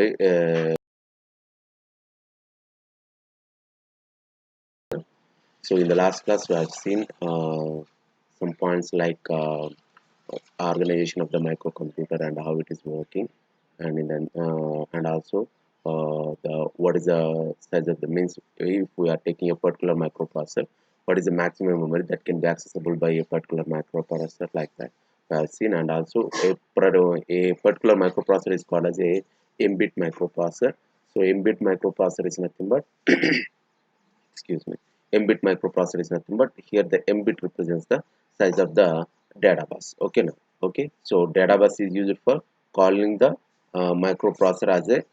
uh, so in the last class we have seen some points like organization of the microcomputer and how it is working, and and also the what is the size of the means if we are taking a particular microprocessor, what is the maximum memory that can be accessible by a particular microprocessor, like that we have seen. And also a particular microprocessor is called as a m-bit microprocessor. So m-bit microprocessor is nothing but excuse me, m-bit microprocessor is nothing but here the m-bit represents the size of the data bus. Okay, now okay, so data bus is used for calling the microprocessor as a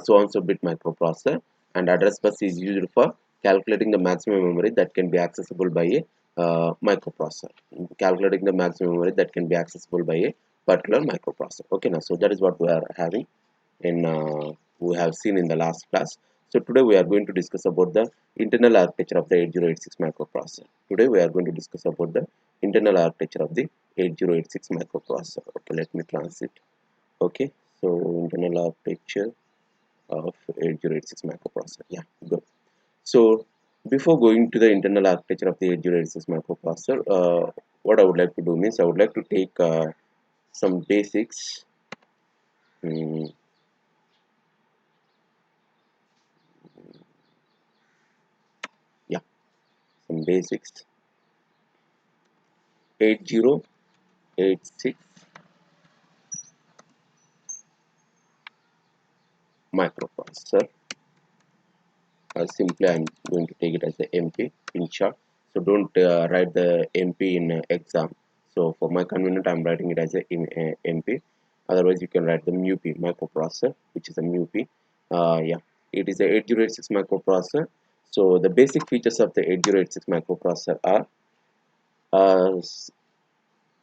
so and so bit microprocessor, and address bus is used for calculating the maximum memory that can be accessible by a microprocessor, calculating the maximum memory that can be accessible by a particular microprocessor. Okay, now so that is what we are having in we have seen in the last class. So today we are going to discuss about the internal architecture of the 8086 microprocessor. Today we are going to discuss about the internal architecture of the 8086 microprocessor. Okay, let me transit. Okay, so internal architecture of 8086 microprocessor. Yeah, good. So before going to the internal architecture of the 8086 microprocessor, what I would like to do means I would like to take some basics. mm, yeah, some basics. 8086 microprocessor. Simply I'm going to take it as a MP in short. So don't write the MP in exam. So for my convenience, I'm writing it as a MP. Otherwise, you can write the MUP microprocessor, which is a MUP. Yeah, it is a 8086 microprocessor. So the basic features of the 8086 microprocessor are uh,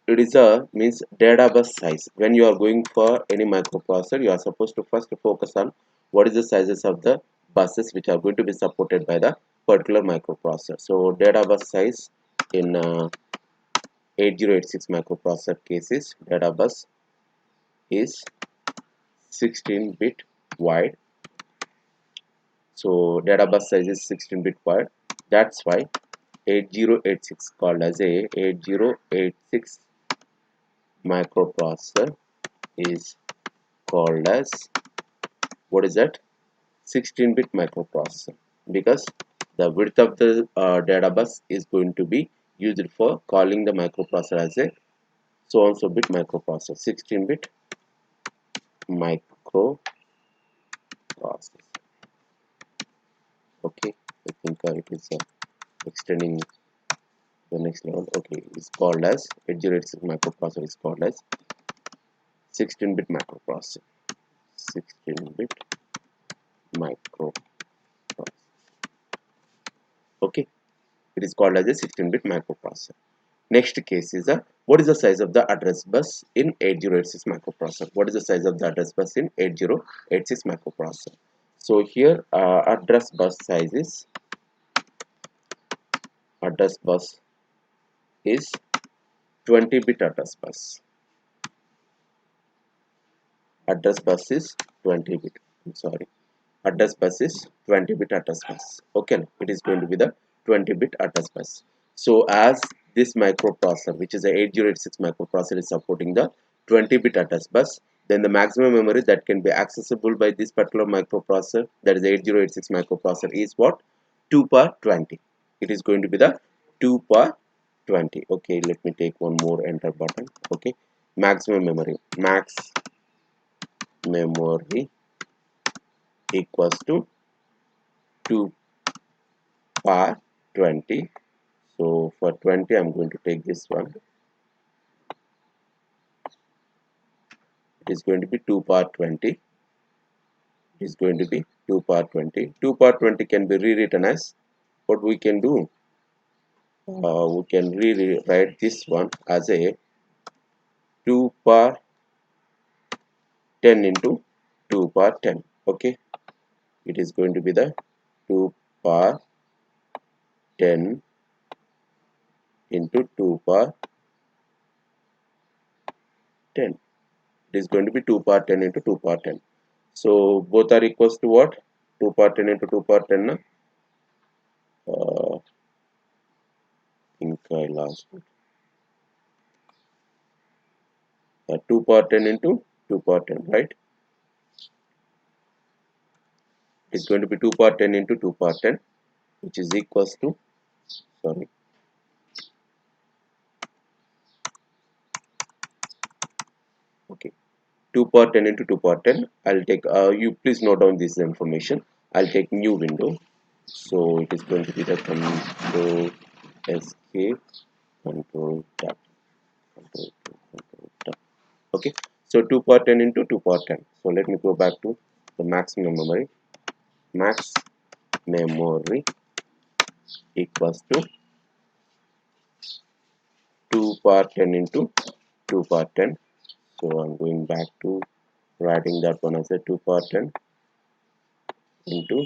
it is a means data bus size. When you are going for any microprocessor, you are supposed to first focus on what is the sizes of the buses which are going to be supported by the particular microprocessor. So data bus size in 8086 microprocessor cases, data bus is 16-bit wide. So data bus size is 16-bit wide. That's why 8086 called as a 8086 microprocessor is called as what is that 16-bit microprocessor, because the width of the data bus is going to be used for calling the microprocessor as a so and so bit microprocessor, 16-bit microprocessor. Okay, I think it is extending the next level. Okay, it's called as 8086 microprocessor is called as 16-bit microprocessor, 16-bit microprocessor. Okay, it is called as a 16-bit microprocessor. Next case is what is the size of the address bus in 8086 microprocessor? What is the size of the address bus in 8086 microprocessor? So here address bus is 20-bit address bus. Address bus is 20-bit. I'm sorry. Address bus is 20-bit address bus. Okay, it is going to be the 20-bit address bus. So as this microprocessor, which is a 8086 microprocessor, is supporting the 20-bit address bus, then the maximum memory that can be accessible by this particular microprocessor, that is 8086 microprocessor, is what? 2 per 20. It is going to be the 2 per 20. Okay, let me take one more enter button. Okay, maximum memory, max memory equals to 2 per 20. So for 20 I'm going to take this one. It is going to be 2 per 20. It is going to be 2 per 20. 2 per 20 can be rewritten as what we can do. We can rewrite this one as a 2 per 10 into 2 per 10. Okay, it is going to be the 2 per 10 into 2 per 10. It is going to be 2 per 10 into 2 per 10. So both are equals to what? 2 power 10 into 2 power 10 na? Think I lost it. 2 power 10 into 2 power 10, right? It's going to be 2 power 10 into 2 power 10, which is equals to, sorry, okay, 2 power 10 into 2 power 10. I'll take, you please note down this information. I'll take new window. So it is going to be the control escape, control tab, control, control tab. Okay, so 2 power 10 into 2 power 10. So let me go back to the maximum memory. Max memory equals to 2 power 10 into 2 power 10. So I'm going back to writing that one as a 2 power 10 into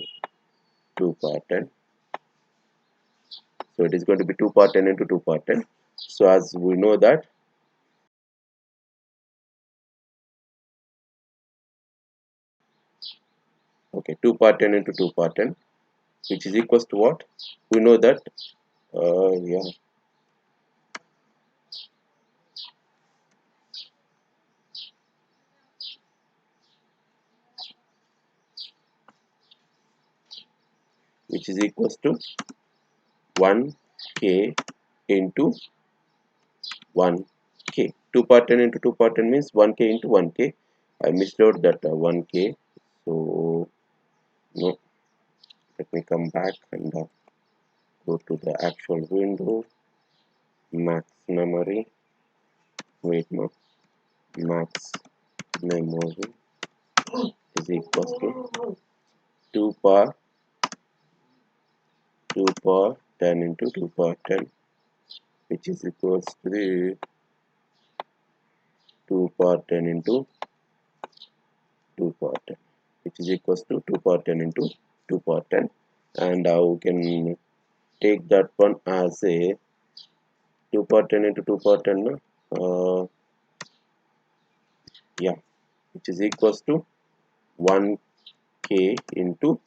2 power 10. So it is going to be 2 power 10 into 2 power 10. So as we know that, okay, 2 power 10 into 2 power 10, which is equals to what? We know that, yeah, which is equals to 1k into 1k. 2 power 10 into 2 power 10 means 1k into 1k. I missed out that 1k. So no, let me come back and go to the actual window. Max memory. Wait, no. Max memory is equals to 2 power 2 power 10 into 2 power 10, which is equals to the 2 power 10 into 2 power 10, which is equals to 2 power 10 into 2 power 10. And we can take that one as a 2 power 10 into 2 power 10, no? Yeah, which is equals to 1k into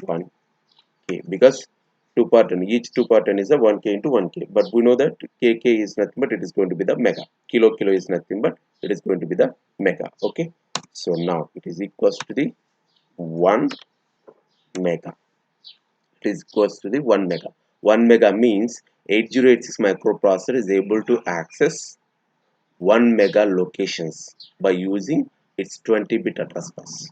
1k, because 2 power 10, each 2 power 10 is a 1k into 1k, but we know that kk is nothing but it is going to be the mega. Kilo is nothing but it is going to be the mega. Okay, so now it is equals to the 1 mega. It is equals to the 1 mega. 1 mega means 8086 microprocessor is able to access 1 mega locations by using its 20-bit address bus.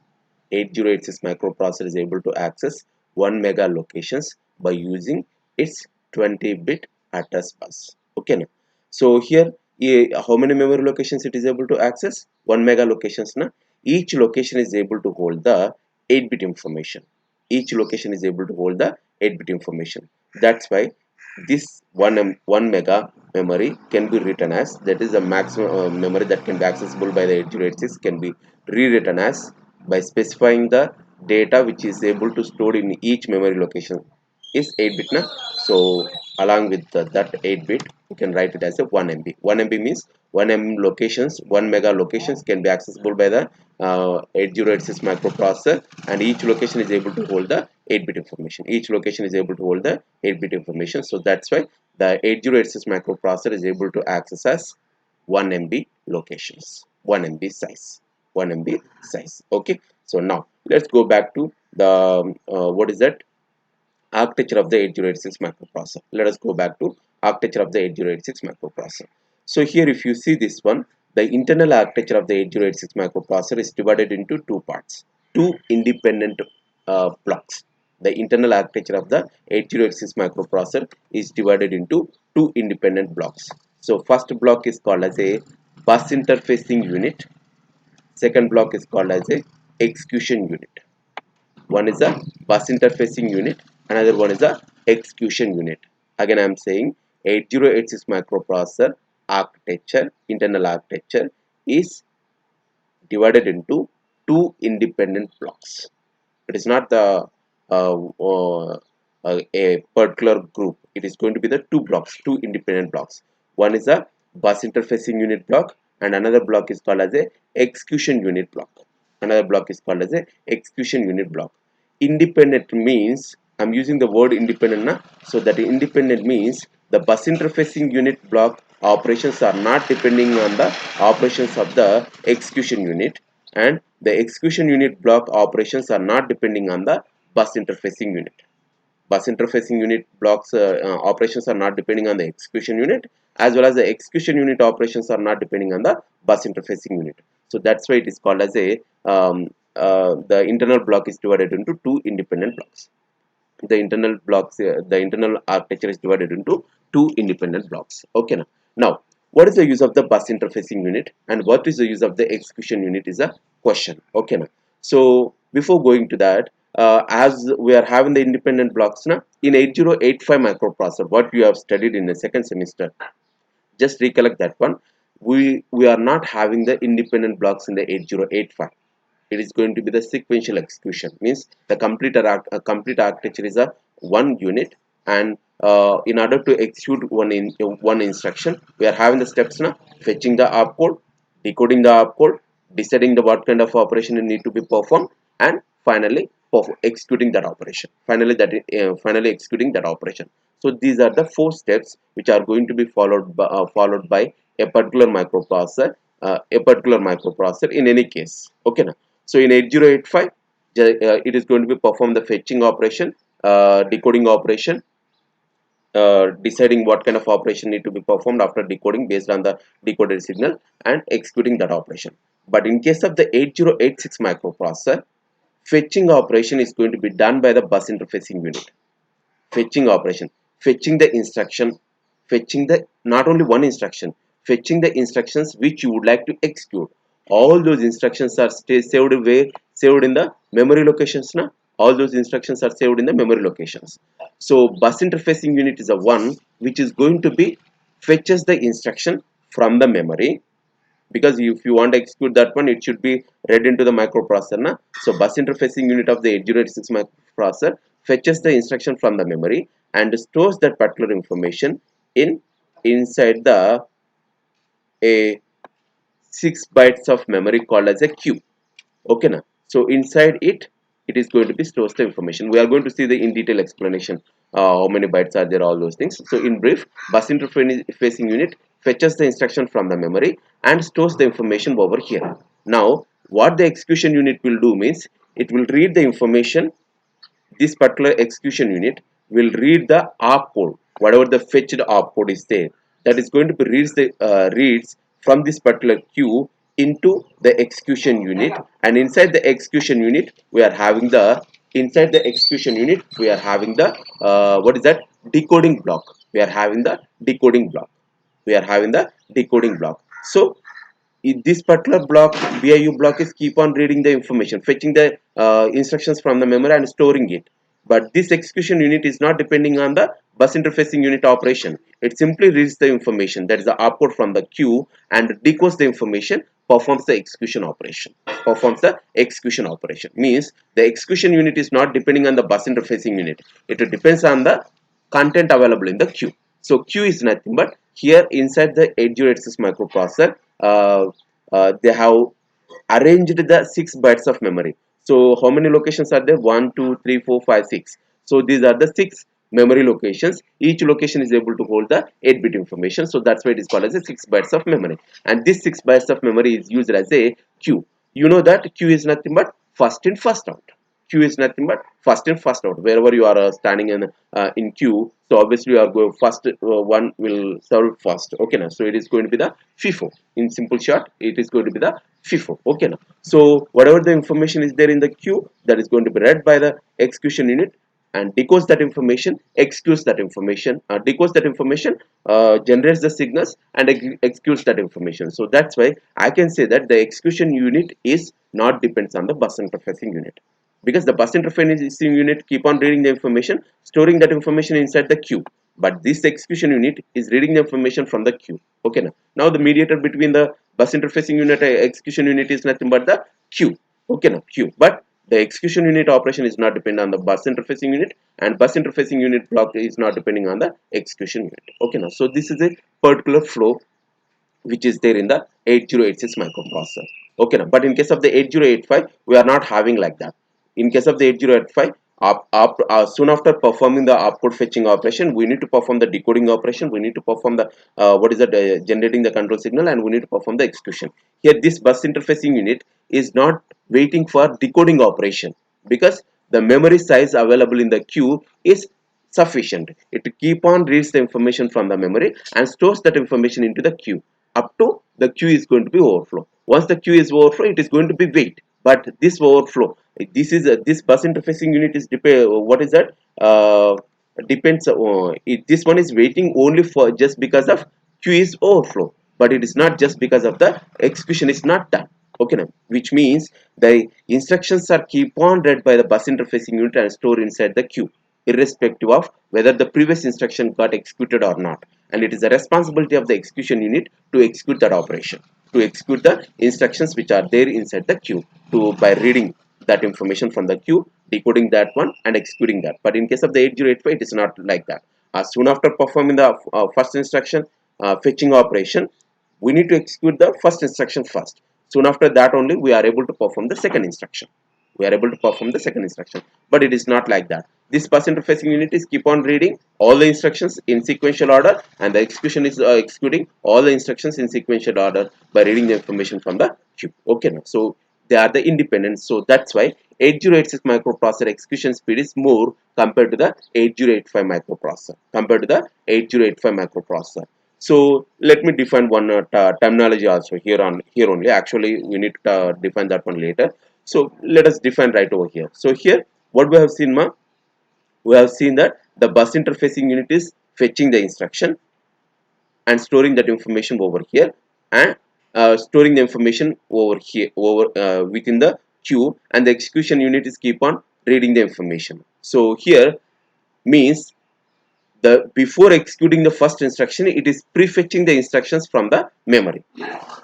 8086 microprocessor is able to access 1 mega locations by using its 20-bit address bus. Okay, now. So here, how many memory locations it is able to access? 1 mega locations. Na? Each location is able to hold the 8-bit information. Each location is able to hold the 8-bit information. That's why this 1 mega memory can be written as, that is the maximum memory that can be accessible by the 8086 can be rewritten as by specifying the data which is able to store in each memory location is 8-bit na. So along with that 8-bit you can write it as a 1 MB. 1 MB means 1 M locations, 1 mega locations can be accessible by the 8086 microprocessor, and each location is able to hold the 8-bit information. Each location is able to hold the 8-bit information. So that's why the 8086 microprocessor is able to access as 1 MB locations, 1 MB size, 1 MB size. Okay, so now let's go back to the what is that architecture of the 8086 microprocessor. Let us go back to architecture of the 8086 microprocessor. So here if you see this one, the internal architecture of the 8086 microprocessor is divided into two parts, two independent blocks. The internal architecture of the 8086 microprocessor is divided into two independent blocks. So first block is called as a bus interfacing unit. Second block is called as a execution unit. One is a bus interfacing unit, another one is a execution unit. Again I am saying 8086 microprocessor architecture, internal architecture is divided into two independent blocks. It is not the a particular group. It is going to be the two blocks, two independent blocks. One is a bus interfacing unit block and another block is called as a execution unit block. another block is called as a execution unit block. Independent means, I'm using the word independent na, so that independent means the bus interfacing unit block operations are not depending on the operations of the execution unit, and the execution unit block operations are not depending on the bus interfacing unit. Bus interfacing unit blocks operations are not depending on the execution unit, as well as the execution unit operations are not depending on the bus interfacing unit. So that's why it is called as a the internal block is divided into two independent blocks. The internal blocks, the internal architecture is divided into two independent blocks. Okay, now what is the use of the bus interfacing unit and what is the use of the execution unit is a question. Okay, so before going to that, as we are having the independent blocks now in 8085 microprocessor, what you have studied in the second semester, just recollect that one. We are not having the independent blocks in the 8085. It is going to be the sequential execution, means the complete architecture is a one unit, and in order to execute one instruction, we are having the steps now: fetching the opcode, decoding the opcode, deciding the what kind of operation it need to be performed, and finally executing that operation, finally executing that operation. So these are the four steps which are going to be followed by a particular microprocessor in any case. Okay, now so in 8085, it is going to be perform the fetching operation, decoding operation, deciding what kind of operation need to be performed after decoding based on the decoded signal, and executing that operation. But in case of the 8086 microprocessor, fetching operation is going to be done by the bus interfacing unit. Fetching operation, fetching the instruction, fetching the not only one instruction, fetching the instructions which you would like to execute. All those instructions are saved in the memory locations now. All those instructions are saved in the memory locations. So bus interfacing unit is a one which is going to be fetches the instruction from the memory, because if you want to execute that one, it should be read into the microprocessor na. So bus interfacing unit of the 8086 microprocessor fetches the instruction from the memory and stores that particular information inside the a 6 bytes of memory called as a queue. Okay, now so inside it is going to be stores the information. We are going to see the in detail explanation, how many bytes are there, all those things. So in brief, bus interfacing unit fetches the instruction from the memory and stores the information over here. Now what the execution unit will do means, it will read the information. This particular execution unit will read the opcode, whatever the fetched opcode is there, that is going to be reads from this particular queue into the execution unit. And inside the execution unit we are having the what is that, decoding block. We are having the decoding block. So in this particular block, BIU block is keep on reading the information, fetching the instructions from the memory and storing it. But this execution unit is not depending on the bus interfacing unit operation. It simply reads the information, that is the output from the queue, and decodes the information, performs the execution operation. Means the execution unit is not depending on the bus interfacing unit. It depends on the content available in the queue. So queue is nothing but here inside the 8086 microprocessor, they have arranged the 6 bytes of memory. So how many locations are there? 1, 2, 3, 4, 5, 6. So these are the 6 memory locations. Each location is able to hold the 8-bit information. So that's why it is called as a 6 bytes of memory. And this 6 bytes of memory is used as a queue. You know that queue is nothing but first in, first out. Queue is nothing but first in, first out. Wherever you are standing in queue, so obviously you are going first, one will serve first. Okay, now so it is going to be the FIFO. In simple short, it is going to be the FIFO. Okay, now so whatever the information is there in the queue, that is going to be read by the execution unit and decodes that information, executes that information, decodes that information, generates the signals and executes that information. So that's why I can say that the execution unit is not depends on the bus interfacing unit, because the bus interfacing unit keep on reading the information, storing that information inside the queue, but this execution unit is reading the information from the queue. Okay, now the mediator between the bus interfacing unit and execution unit is nothing but the queue. Okay, now queue, but the execution unit operation is not dependent on the bus interfacing unit, and bus interfacing unit block is not depending on the execution unit. Okay, now so this is a particular flow which is there in the 8086 microprocessor. Okay, now, but in case of the 8085, we are not having like that. In case of the 8085, soon after performing the opcode fetching operation, we need to perform the decoding operation. We need to perform the what is that generating the control signal, and we need to perform the execution. Here, this bus interfacing unit is not waiting for decoding operation, because the memory size available in the queue is sufficient. It keep on reads the information from the memory and stores that information into the queue up to the queue is going to be overflow. Once the queue is overflow, it is going to be wait. But this overflow, this bus interfacing unit is what is that? Depends. This one is waiting only for just because of queue is overflow, but it is not just because of the execution is not done. Okay, now, which means the instructions are keep on read by the bus interfacing unit and stored inside the queue, irrespective of whether the previous instruction got executed or not. And it is the responsibility of the execution unit to execute that operation, to execute the instructions which are there inside the queue, to by reading that information from the queue, decoding that one and executing that. But in case of the 8085, it is not like that. Soon after performing the first instruction fetching operation, we need to execute the first instruction first. Soon after that only we are able to perform the second instruction. We are able to perform the second instruction, but it is not like that. This bus interfacing unit is keep on reading all the instructions in sequential order, and the execution is executing all the instructions in sequential order by reading the information from the queue. Okay, now, so they are the independent. So that's why 8086 microprocessor execution speed is more compared to the 8085 microprocessor, compared to the 8085 microprocessor. So let me define one terminology also here only. Actually, we need to define that one later. So let us define right over here. So here, what we have seen, we have seen that the bus interfacing unit is fetching the instruction and storing that information over here, and storing the information over here over within the queue, and the execution unit is keep on reading the information. So here means the before executing the first instruction, it is prefetching the instructions from the memory,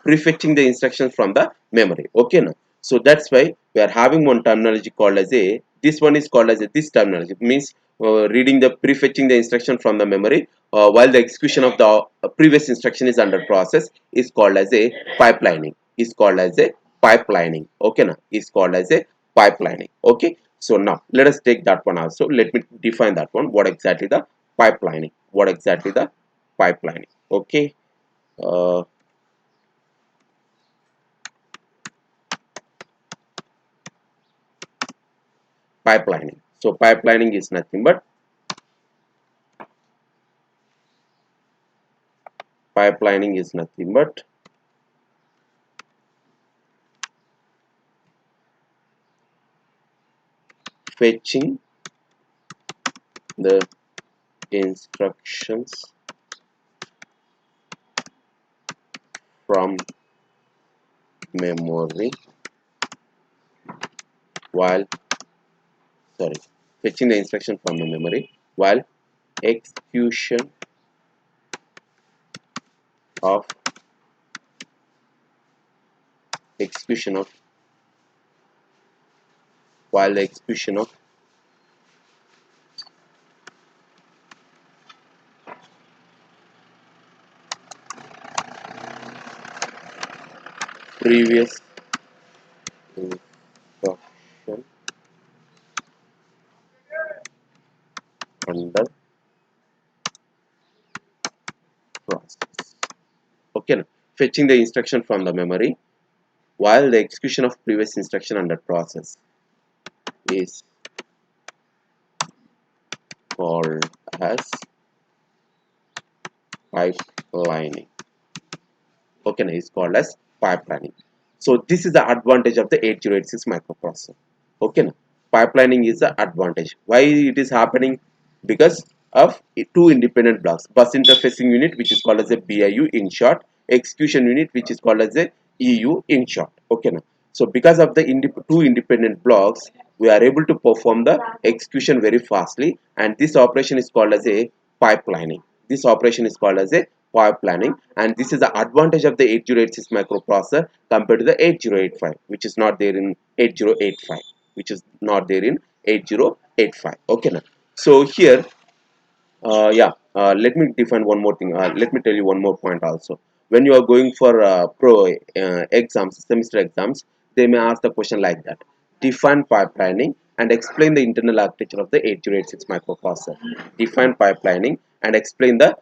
prefetching the instructions from the memory. Okay, now, so that's why we are having one terminology called as a, this one is called as a, this terminology means reading the prefetching the instruction from the memory while the execution of the previous instruction is under process, is called as a pipelining, is called as a pipelining. Okay, now, is called as a pipelining. Okay, so now let us take that one also. Let me define that one, what exactly the pipelining, what exactly the pipelining. Okay, uh, pipelining. So pipelining is nothing but fetching the instructions from memory while, sorry, fetching the instruction from the memory while execution of execution of while the execution of previous instruction under process. Okay, now, fetching the instruction from the memory while the execution of previous instruction under process is called as pipelining. Okay, now is called as pipelining. So this is the advantage of the 8086 microprocessor. Okay, now pipelining is the advantage. Why it is happening? Because of two independent blocks: bus interfacing unit, which is called as a BIU in short, execution unit, which is called as a EU in short. Okay, now, so because of the two independent blocks, we are able to perform the execution very fastly, and this operation is called as a pipelining. This operation is called as a pipelining, and this is the advantage of the 8086 microprocessor compared to the 8085, which is not there in 8085, which is not there in 8085. Okay, now, so here, yeah, let me define one more thing. Let me tell you one more point also. when you are going for pro exams, semester exams, they may ask the question like that: define pipelining and explain the internal architecture of the 8086 microprocessor. Define pipelining and explain the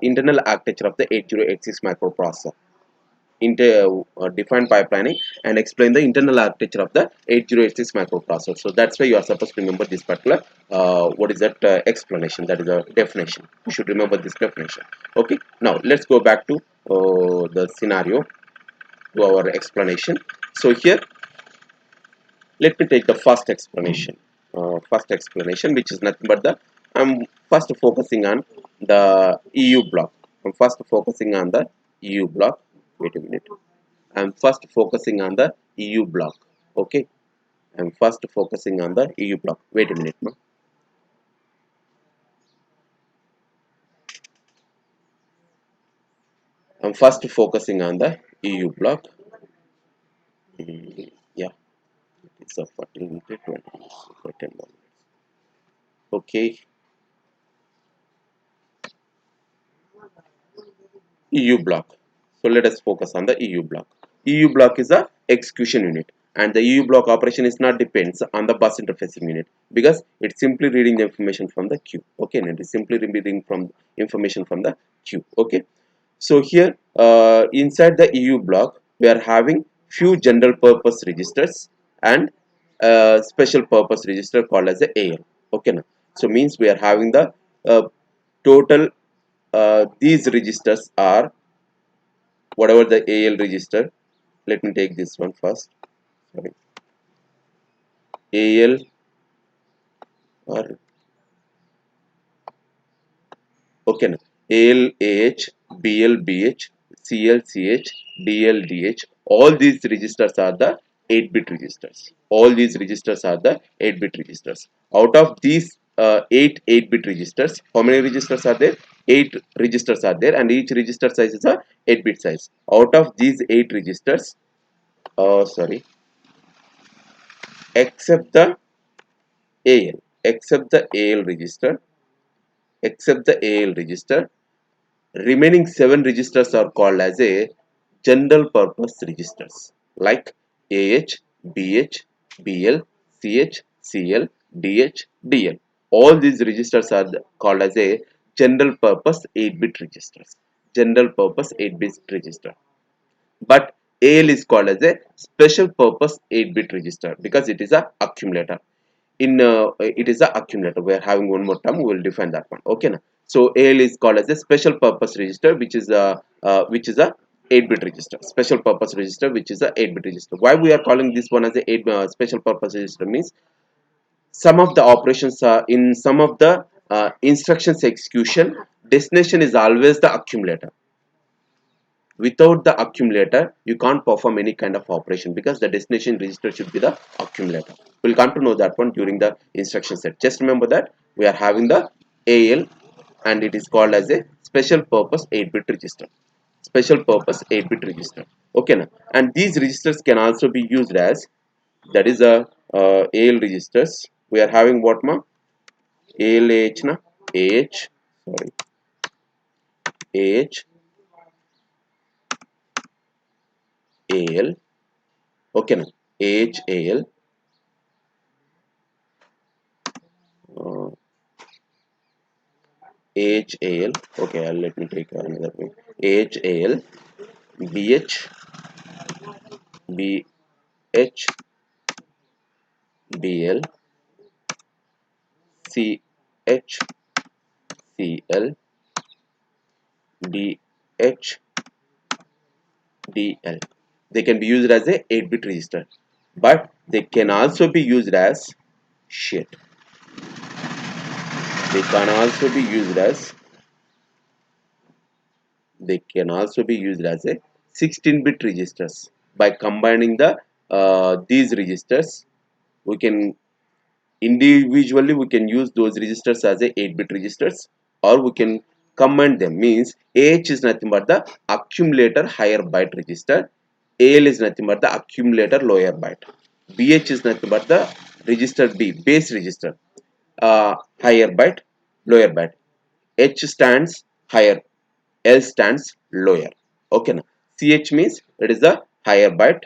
internal architecture of the 8086 microprocessor. Define pipelining and explain the internal architecture of the 8086 microprocessor. So that's why you are supposed to remember this particular what is that explanation, that is a definition. You should remember this definition. Okay, now let's go back to the scenario, to our explanation. So here let me take the first explanation, which is nothing but the I'm first focusing on the EU block. I'm first focusing on the EU block. Wait a minute. I'm first focusing on the EU block. Okay. I'm first focusing on the EU block. Wait a minute, no? I'm first focusing on the EU block. Yeah, it's a 14 to 20 minutes. For 10 more minutes. Okay, EU block. So let us focus on the EU block. EU block is a execution unit, and the EU block operation is not depends on the bus interfacing unit, because it's simply reading the information from the queue. Okay, and it is simply reading from information from the queue. Okay, so here inside the EU block we are having few general purpose registers and special purpose register called as the AL. Okay, now so means we are having the total these registers are whatever the AL register. Let me take this one first. Sorry, AL or okay, now AL, AH, BL, BH, CL, CH, DL, DH. All these registers are the 8-bit registers. All these registers are the 8-bit registers. Out of these 8-bit registers, how many registers are there? 8 registers are there, and each register size is a 8-bit size. Out of these 8 registers, sorry, except the AL, except the AL register, except the AL register, remaining 7 registers are called as a general purpose registers like AH, BH, BL, CH, CL, DH, DL. All these registers are called as a general purpose 8-bit registers. General purpose 8-bit register. But AL is called as a special purpose 8-bit register because it is a accumulator. In it is a accumulator. We are having one more term, we will define that one. Okay, now so AL is called as a special purpose register, which is a 8-bit register. Special purpose register, which is a 8-bit register. Why we are calling this one as a 8 special purpose register means some of the operations are in some of the instructions execution, destination is always the accumulator. Without the accumulator you can't perform any kind of operation because the destination register should be the accumulator. We'll come to know that one during the instruction set. Just remember that we are having the AL and it is called as a special purpose 8-bit register. Special purpose 8-bit register. Okay, now and these registers can also be used as, that is a AL registers. We are having what ma ALH na AH, sorry, AH, AL. Okay, now AH, AL, uh, AHAL. Okay, let me take another way. AHAL, BH, BH, BL, CH, CL, DH, DL. They can be used as a 8-bit register, but they can also be used as shit. They can also be used as a 16-bit registers. By combining the these registers, we can individually we can use those registers as a 8-bit registers, or we can combine them. Means AH is nothing but the accumulator higher byte register, AL is nothing but the accumulator lower byte, BH is nothing but the register B base register, higher byte lower byte, H stands higher, L stands lower. Okay, now CH means it is the higher byte.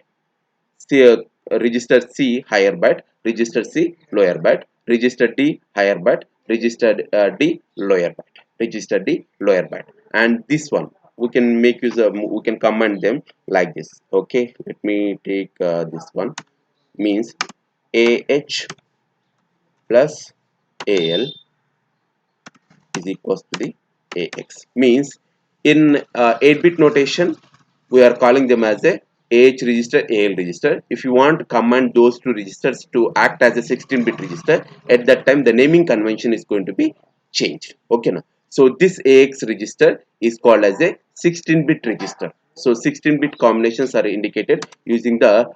C, register C higher byte, register C lower byte, register D higher byte, register D lower byte, register D lower byte, and this one we can make use of, we can command them like this. Okay, let me take this one, means AH plus AL is equals to the AX, means in 8-bit notation we are calling them as a AH register, AL register. If you want to command those two registers to act as a 16-bit register, at that time the naming convention is going to be changed. Okay, now so this AX register is called as a 16-bit register. So 16-bit combinations are indicated using the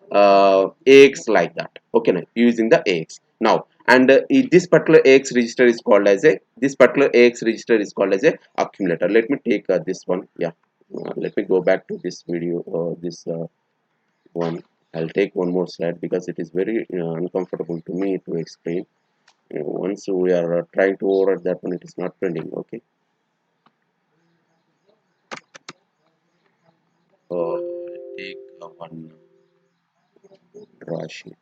AX like that. Okay, now using the AX. Now, and this particular AX register is called as a, this particular AX register is called as a accumulator. Let me take this one. Yeah, let me go back to this video, this one. I'll take one more slide because it is very uncomfortable to me to explain. Once we are trying to override that one, it is not printing. Okay, take one draw sheet.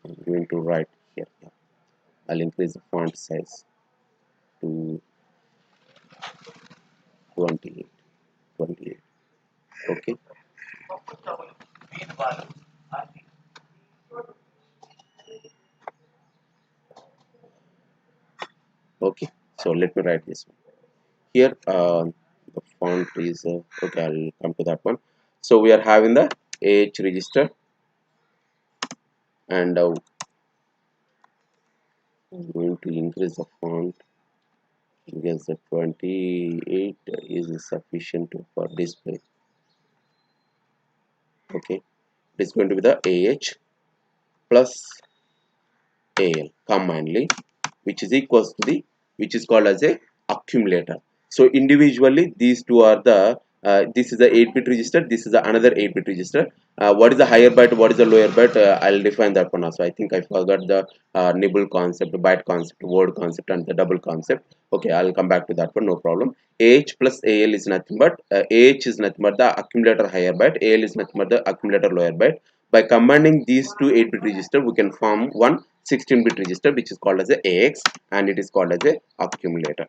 I'm going to write here. Yeah. I'll increase the font size to 28. 28. Okay. Okay. So let me write this one. Here the font is okay. I'll come to that one. So we are having the AH register, and I'm going to increase the font because the 28 is sufficient for display. Okay, it is going to be the AH plus AL combinedly, which is equals to the, which is called as a accumulator. So individually these two are the this is the 8-bit register, this is the another 8-bit register. What is the higher byte, what is the lower byte, I'll define that one also. I think I forgot the nibble concept, byte concept, word concept, and the double concept. Okay, I'll come back to that one, no problem. AH plus AL is nothing but AH is nothing but the accumulator higher byte, AL is nothing but the accumulator lower byte. By combining these two 8-bit register, we can form one 16-bit register, which is called as a AX, and it is called as a accumulator.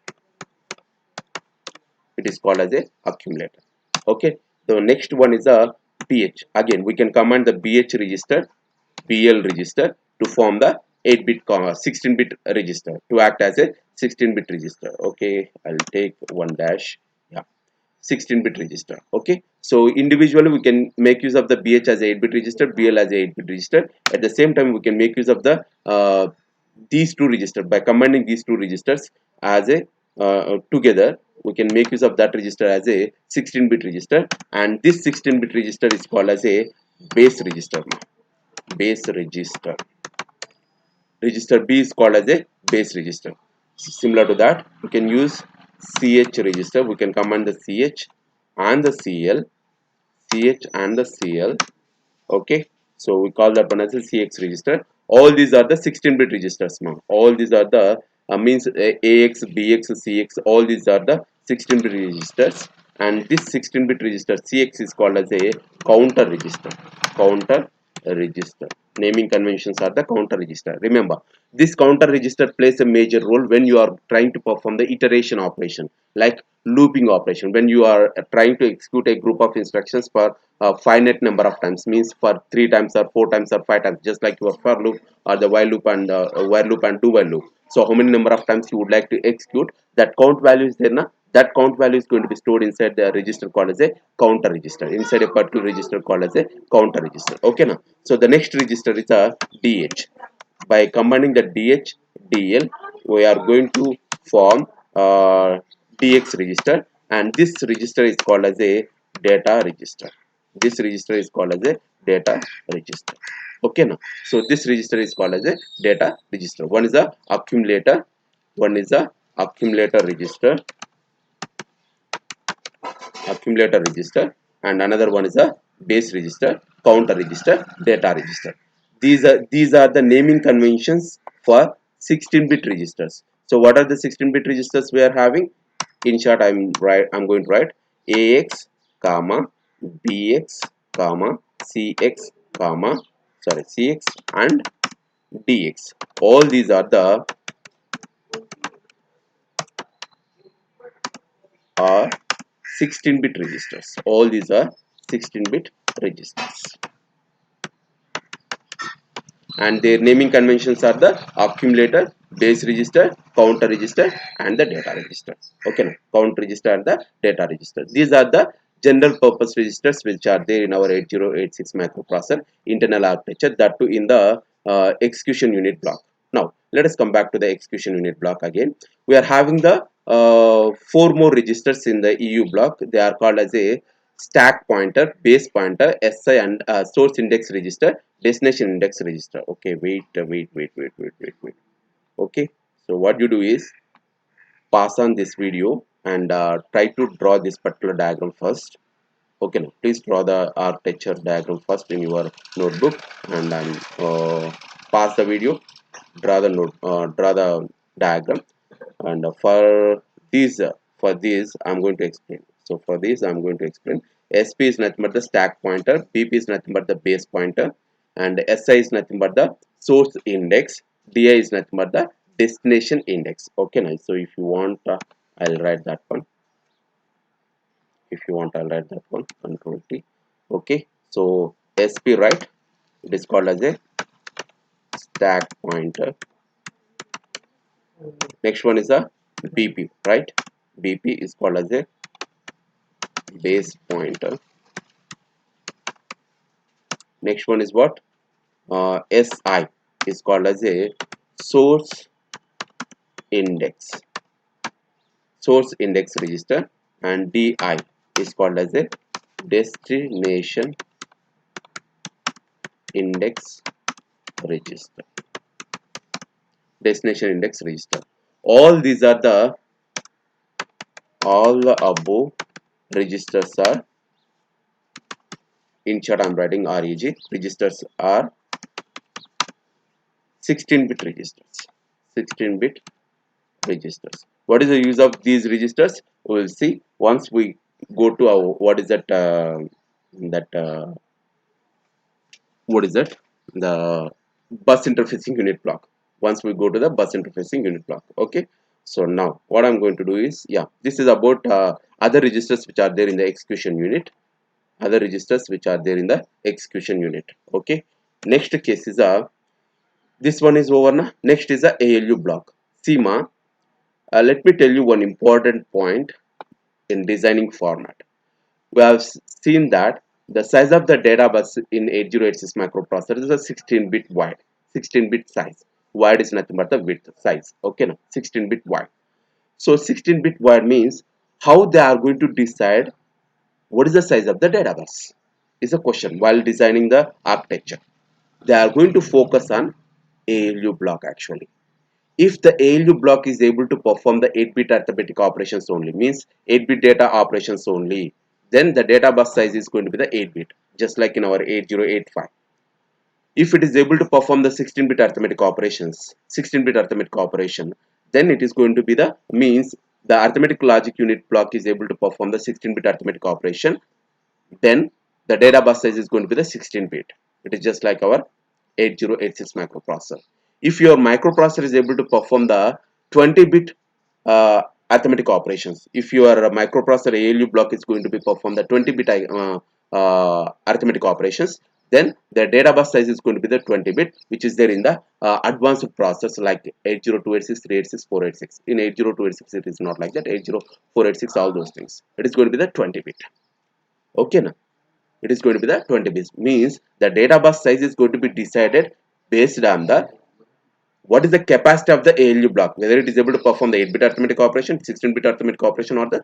It is called as a accumulator. Okay, the next one is a BH. Again, we can command the BH register, BL register to form the 8-bit 16-bit register to act as a 16-bit register. Okay, I'll take one dash. Yeah, 16-bit register. Okay, so individually we can make use of the BH as a 8-bit register, BL as a 8-bit register. At the same time, we can make use of the these two registers. By combining these two registers as a together, we can make use of that register as a 16-bit register, and this 16-bit register is called as a base register. Base register. Register B is called as a base register. Similar to that, we can use CH register. We can command the CH and the CL, CH and the CL. Okay, so we call that one as a CX register. All these are the 16-bit registers now. All these are the means AX, BX, CX. All these are the 16-bit registers, and this 16-bit register CX is called as a counter register. Counter register. Naming conventions are the counter register. Remember, this counter register plays a major role when you are trying to perform the iteration operation, like looping operation. When you are trying to execute a group of instructions for a finite number of times, means for 3 times or 4 times or 5 times, just like your for loop or the while loop and while loop and do while loop. So how many number of times you would like to execute, that count value is there now. That count value is going to be stored inside the register called as a counter register, inside a particular register called as a counter register. Okay, now so the next register is a DH. By combining the DH DL, we are going to form DX register, and this register is called as a data register. This register is called as a data register. Okay, now so this register is called as a data register. One is a accumulator, one is a accumulator register, accumulator register, and another one is a base register, counter register, data register. These are the naming conventions for 16-bit registers. So what are the 16-bit registers we are having? In short, I'm going to write AX comma BX comma CX comma CX and DX. All these are the are 16-bit registers. All these are 16-bit registers, and their naming conventions are the accumulator, base register, counter register, and the data register. Okay, now count register and the data register. These are the general purpose registers which are there in our 8086 microprocessor internal architecture, that too in the execution unit block. Now let us come back to the execution unit block again. We are having the four more registers in the EU block. They are called as a stack pointer, base pointer, SI, and source index register, destination index register. Okay, wait. Okay, so what you do is pass on this video and try to draw this particular diagram first. Okay, now please draw the architecture diagram first in your notebook, and pause the video, draw the diagram, and these for this I'm going to explain. So for this I'm going to explain. SP is nothing but the stack pointer, BP is nothing but the base pointer, and SI is nothing but the source index, DI is nothing but the destination index. Okay, nice. So if you want, I'll write that one. If you want, I'll write that one. Control T. Okay, so SP, right? It is called as a stack pointer. Next one is a BP, right? BP is called as a base pointer. Next one is what? SI is called as a source index, register, and DI is called as a destination index register. All these are all the above registers are, in short I'm writing REG, registers are 16-bit registers. 16-bit registers. What is the use of these registers? We will see once we go to our what is that what is that the bus interfacing unit block. Once we go to the bus interfacing unit block. Okay, so now what I'm going to do is, yeah, this is about other registers which are there in the execution unit. Okay, next case is this one is over now. Next is the ALU block. SEMA. Let me tell you one important point in designing format. We have seen that the size of the data bus in 8086 microprocessor is a 16-bit wide. 16-bit size. Wide is nothing but the width size. Okay, now 16-bit wide. So 16-bit wide means how they are going to decide what is the size of the data bus is a question while designing the architecture. They are going to focus on ALU block actually. If the ALU block is able to perform the 8-bit arithmetic operations only, means 8-bit data operations only, then the data bus size is going to be the 8-bit, just like in our 8085. If it is able to perform the 16-bit arithmetic operations, 16-bit arithmetic operation, then it is going to be the means the arithmetic logic unit block is able to perform the 16-bit arithmetic operation, then the data bus size is going to be the 16-bit. It is just like our 8086 microprocessor. If your microprocessor is able to perform the 20-bit arithmetic operations, if your microprocessor ALU block is going to be perform the 20-bit arithmetic operations, then the data bus size is going to be the 20-bit, which is there in the advanced processors like 80286, 386, 486. In 80286 it is not like that. 80486, all those things. It is going to be the 20-bit. Okay, now it is going to be the 20 bits, means the data bus size is going to be decided based on the what is the capacity of the ALU block, whether it is able to perform the 8-bit arithmetic operation, 16-bit arithmetic operation, or the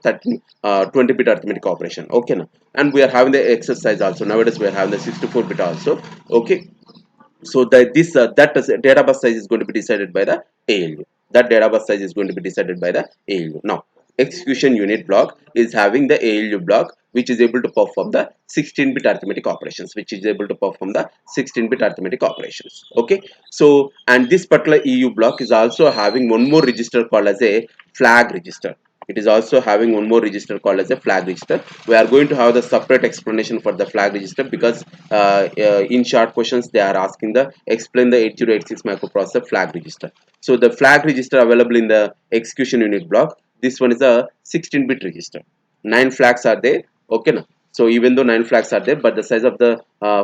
20-bit arithmetic operation. Okay, now, and we are having the exercise also. Nowadays we are having the 64-bit also. Okay, so that data bus size is going to be decided by the ALU. That data bus size is going to be decided by the ALU. Now execution unit block is having the ALU block which is able to perform the 16-bit arithmetic operations, Okay, so and this particular EU block is also having one more register called as a flag register. it is also having one more register called as a flag register. We are going to have the separate explanation for the flag register, because in short questions they are asking the explain the 8086 microprocessor flag register. So the flag register available in the execution unit block, this one is a 16-bit register. 9 flags are there. Okay, now so even though 9 flags are there, but the size of the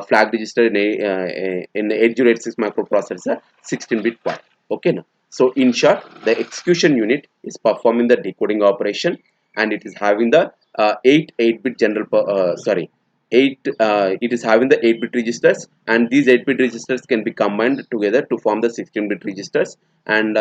flag register in 8086 microprocessor is a 16-bit wide. Okay, now so in short, the execution unit is performing the decoding operation, and it is having the 8 bit general sorry 8 it is having the 8-bit registers, and these 8-bit registers can be combined together to form the 16-bit registers. And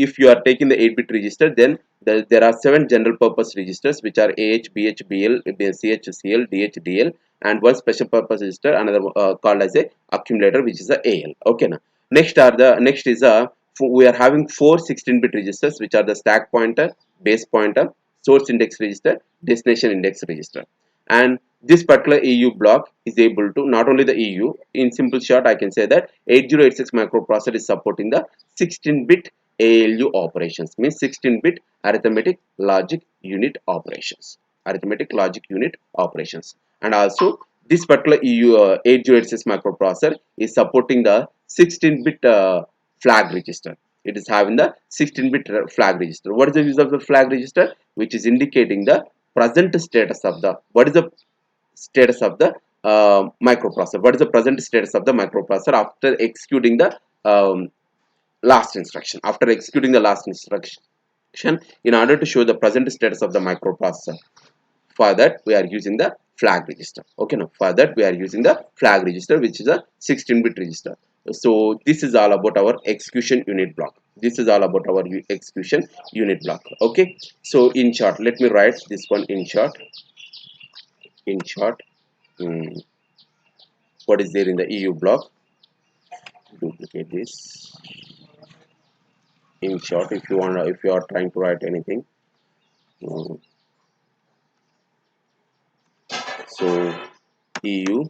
if you are taking the 8-bit register, then there are 7 general purpose registers, which are AH, BH, BL, CH, CL, DH, DL, and one special purpose register, another called as a accumulator, which is a AL. Okay, now next is a we are having 4 16-bit registers, which are the stack pointer, base pointer, source index register, destination index register. And this particular EU block is able to not only the EU, in simple short I can say that 8086 microprocessor is supporting the 16-bit ALU operations, means 16-bit arithmetic logic unit operations, and also this particular EU 8086 microprocessor is supporting the 16-bit flag register. It is having the 16-bit flag register. What is the use of the flag register? Which is indicating the present status of the microprocessor. What is the present status of the microprocessor after executing the last instruction? After executing the last instruction, in order to show the present status of the microprocessor, for that we are using the flag register. Okay, now for that we are using the flag register, which is a 16-bit register. So this is all about our execution unit block. Execution unit block. Okay, so in short, let me write this one in short. Mm, what is there in the EU block? Duplicate this. In short, if you are trying to write anything, mm, so EU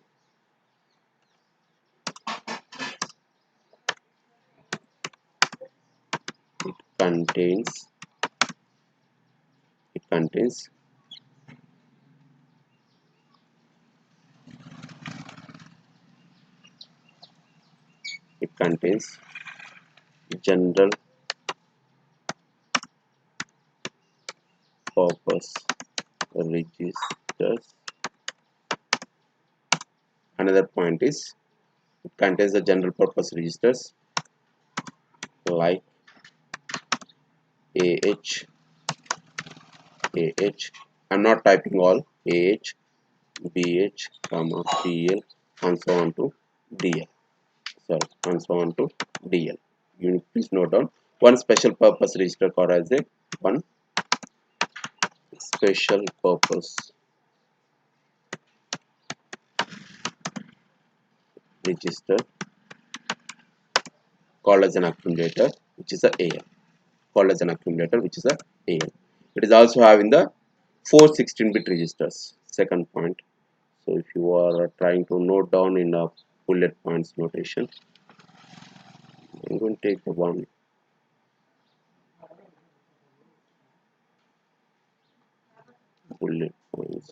contains it contains it contains general purpose registers. Another point is it contains the general purpose registers like AH, I'm not typing all, AH, BH, comma, BL, and so on to DL. Sorry, and so on to DL. You please note down one special purpose register called as a one special purpose register called as an accumulator, which is a AL. Called as an accumulator, which is a AL. It is also having the 4 16-bit registers. Second point. So if you are trying to note down in a bullet points notation, I'm going to take the one bullet points.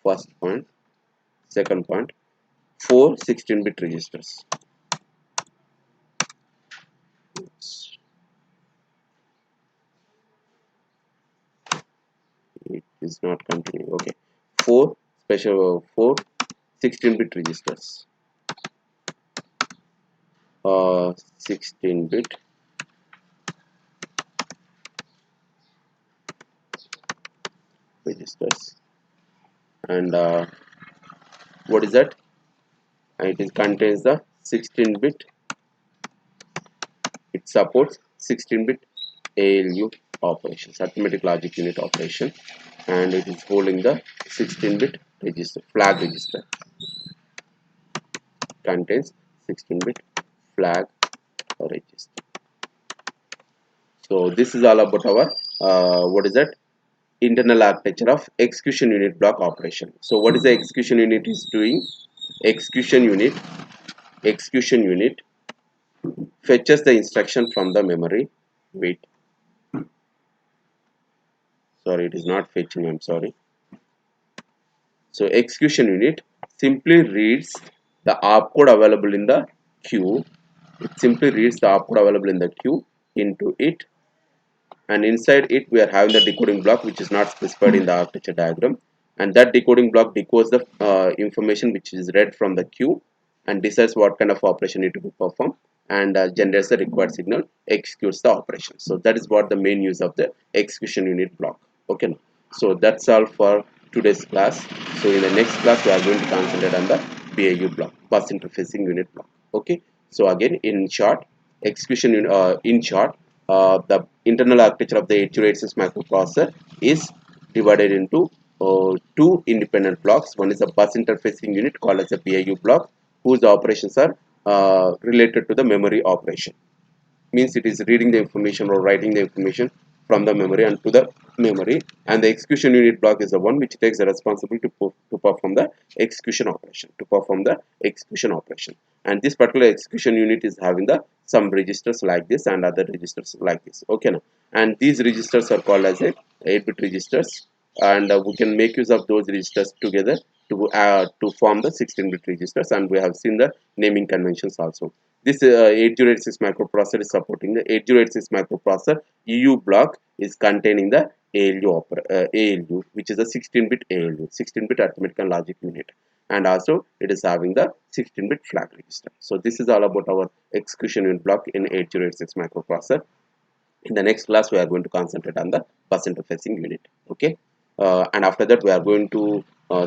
First point, second point, 4 16-bit registers. It is not continuing. Okay, 4 16-bit registers. 16-bit registers, and what is that? It contains the 16-bit. It supports 16-bit ALU operations, arithmetic logic unit operation, and it is holding the 16-bit register, flag register. Contains 16-bit flag register. So this is all about our what is that? Internal architecture of execution unit block operation. So what is the execution unit is doing? Execution unit fetches the instruction from the memory. Wait, sorry, it is not fetching, I'm sorry. So execution unit simply reads the opcode available in the queue. It simply reads the opcode available in the queue into it, and inside it we are having the decoding block which is not specified in the architecture diagram, and that decoding block decodes the information which is read from the queue and decides what kind of operation need to be performed, and generates the required signal, executes the operation. So that is what the main use of the execution unit block. Okay, now so that's all for today's class. So in the next class we are going to concentrate on the BAU block, bus interfacing unit block. Okay, so again in short, in short, the internal architecture of the 8086 microprocessor is divided into two independent blocks. One is a bus interfacing unit called as a BIU block, whose operations are related to the memory operation. Means it is reading the information or writing the information from the memory and to the memory, and the execution unit block is the one which takes the responsibility to perform the execution operation. And this particular execution unit is having the some registers like this and other registers like this. Okay, now, and these registers are called as a 8-bit registers, and we can make use of those registers together to form the 16-bit registers, and we have seen the naming conventions also. This 8086 microprocessor is supporting the 8086 microprocessor EU block is containing the ALU, which is a 16-bit ALU, 16-bit arithmetic and logic unit, and also it is having the 16-bit flag register. So this is all about our execution unit block in 8086 microprocessor. In the next class we are going to concentrate on the bus interfacing unit. Okay, and after that we are going to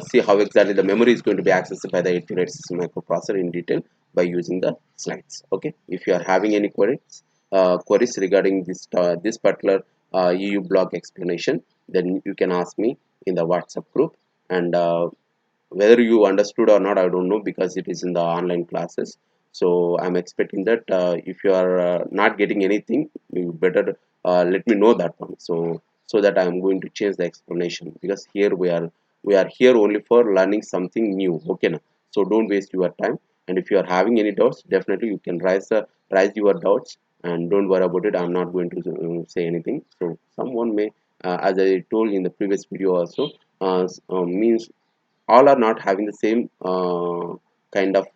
see how exactly the memory is going to be accessed by the 8086 microprocessor in detail by using the slides. Okay, if you are having any queries regarding this particular EU block explanation, then you can ask me in the WhatsApp group, and whether you understood or not I don't know, because it is in the online classes. So I'm expecting that if you are not getting anything, you better let me know that one, so that I'm going to change the explanation, because here we are here only for learning something new. Okay, now, so don't waste your time, and if you are having any doubts, definitely you can raise your doubts, and don't worry about it. I'm not going to say anything. So someone may, as I told in the previous video also, means all are not having the same kind of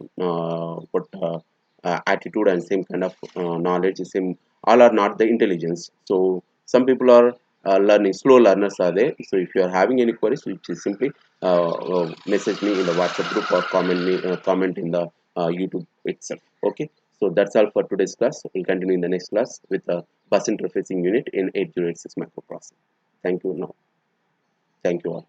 attitude and same kind of knowledge, same, all are not the intelligence. So some people are learning, slow learners are there. So if you are having any queries, which is simply message me in the WhatsApp group or comment in the YouTube itself. Okay, so that's all for today's class. We'll continue in the next class with a bus interfacing unit in 8086 microprocessor. Thank you. Now, thank you all.